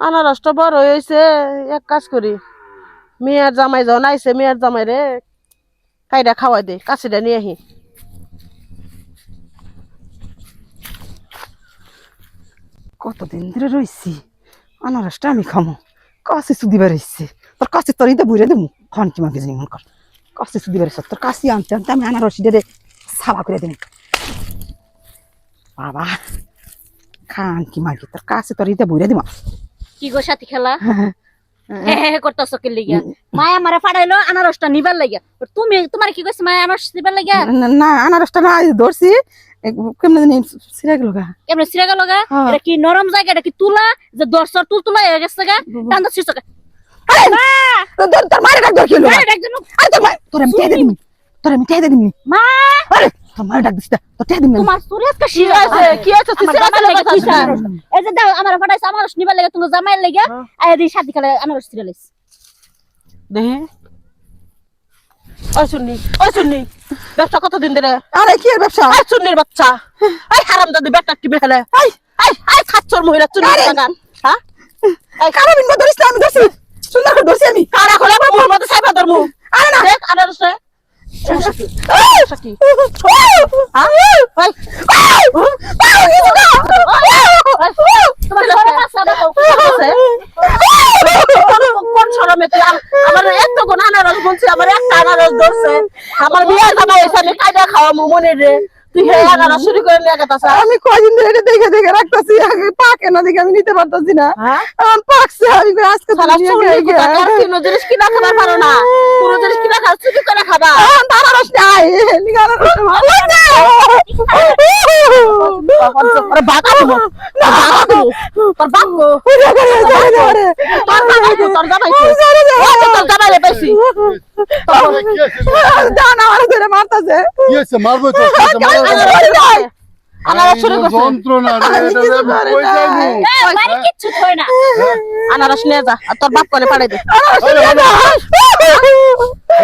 আনারসটা বড় হয়েছে। এক কাজ করি, মেয়ের জামাই যখন আইছে, মেয়ের জামাই রে কাইডা খাওয়াই দে, কাছিটা নিয়ে আহি। কতদিন ধরে রইছি আনারসটা আমি খামো। কাছে সুদিবার এসছে তোর কাছে তোর ইতে বুঝে দেবো খন কি মাকে জানি মন কর। কাছে সুদিবার এসছে তোর কাছে আনতে আনতে আমি আনারসি ডে সাবা করে দেব। বাবা খান কি মাকে তোর কাছে তোর ইতে বুঝে দেবো। কি গো সাথী খেলা করতেছ কি লিগা? মায়া আমারে ফাড়াইলো আনারসটা নিবার লাগিয়া। তুমি তোমার কি কইছ মায়া আনারস নিবার লাগিয়া? না আনারসটা না ধরছি কেমনে জানি সিরা গেল গা। কেমনে ছিড়া গেল গা? এটা কি নরম জায়গা? এটা কি তুলা যে দর্শর তুলা হয়ে গেছে গা? টান্দা ছিড়ছ গা। তোর মারে ডাক দরকিলো। আরে ডাকজন আরে তোর আমি টেদে দিমি। তোর আমি টেদে দিমি। মা আরে তোর মারে ডাক দিস তোর টেদে দিমি। তোমার সুরেশ কা কি শিরা আছে কি আছে তুই সিরা চলে কথা আছে। এই যে দাও আমার ফাটাইছ আনারস নিবার লাগা তুমি জামাইয়ের লাগা আয়া দি সাথী খেলা আনারস ছিড়া লাইছ। দেখি ওই শুননি ব্যবসা কতদিন ধরে? আরে কি এর ব্যবসা? আই চুন্নির বাচ্চা, আই হারাম দাদি বেটা কি বেহালে, আই আই আই খাচ্চর মহিলা চুন্নির বাগান। হ্যাঁ এই কারা বিন ধরিস না আমি ধরছি সুন্দর করে ধরছি আমি। কারা খোলা মোর মধ্যে সাইবা ধরমু। আরে না দেখ আনারস রে সাকি হ্যাঁ তোমার ঘরে পাছাটা দাও। কোন শরমে তুই আমার এত কোন আনারস বলছি, আমার একটা আনারস ধরছে, আমার বিয়ে জামাই হয়েছে, আমি কাইদা খাওয়া মনে রে, তুই হে আনারস শুরু করে নিয়ে গেতাছ। আমি কয়দিন ধরে এটা দেখে দেখে রাখতাছি আগে পাকে না দেখে আমি নিতে পারতাছি না। আমার পাকছে আমি কই আজকে তো নিয়ে গিয়ে কোন জিনিস কিনা খাবার পারো না, কোন জিনিস কিনা খাও চুরি করে খাবা। আনারস নাই আনারস ভালো না। আরে বাবা তুমি তোর বাবু তোর জামাই তোর জামাই রে বেশি দান আমার ধরে মারতাছে। কি হয়েছে মারবো তো আনারস শুরু করছে। যন্ত্রণা রে এটা আমি কই যাইবো? বাড়ি কিচ্ছু হয় না। আনারস নিয়ে যা আর তোর বাপ করে পাঠাই দে।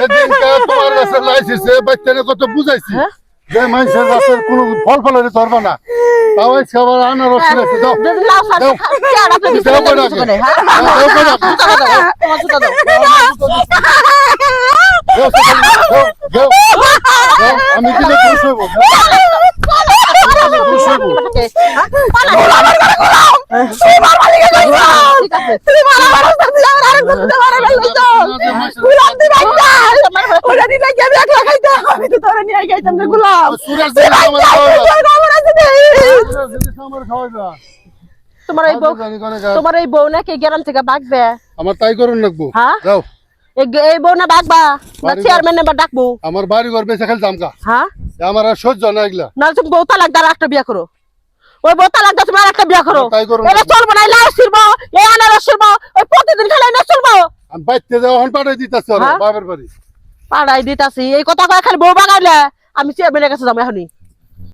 এদিন কা তোমার কাছে লাইছিস বাচ্চারে কত বুঝাইছি যে মানুষের গাছের কোনো ফল ফলারে ধরবা না, তাও আজকে আবার আনারস ছিঁড়েছে। দাও যদি লাউ শাক দাও। কি আর আপনি দাও করে কিছু করে হ্যাঁ দাও করে রাখো। জুতা দাও তোমার জুতা দাও। দাও, দাও, দাও, আমি দিলে খুশ হইব। খুশ হইব। সুরেশ দিলে আমার খাওয়াইবা। তোমার এই বউ নাকি গ্রাম থেকে বাগবে? আমার তাই করুন লাগবো। হ্যাঁ? যাও এই বউ না বাগবা না চেয়ারম্যান নেবার ডাকবো? আমার বাড়ি ঘর বেঁচে খেল জামকা হ্যাঁ আমার আর সহ্য না এগুলা। না তুমি বউ তালাক দাও একটা বিয়া করো, ওই বউ তালাক দাও তুমি একটা বিয়া করো। তাই করুন এটা চলবো না, লাউ ছিড়বো, এই আনারস ছিড়বো, ওই প্রতিদিন খেলে না চলবো। আমি বাইতে যাও হন পাঠাই দিতেছি হ্যাঁ? বাপের বাড়ি। পাড়াই দিতাছি এই কথা কয় খালি বউ বাগাইলে আমি চেয়ারম্যানের কাছে যাবো এখনই।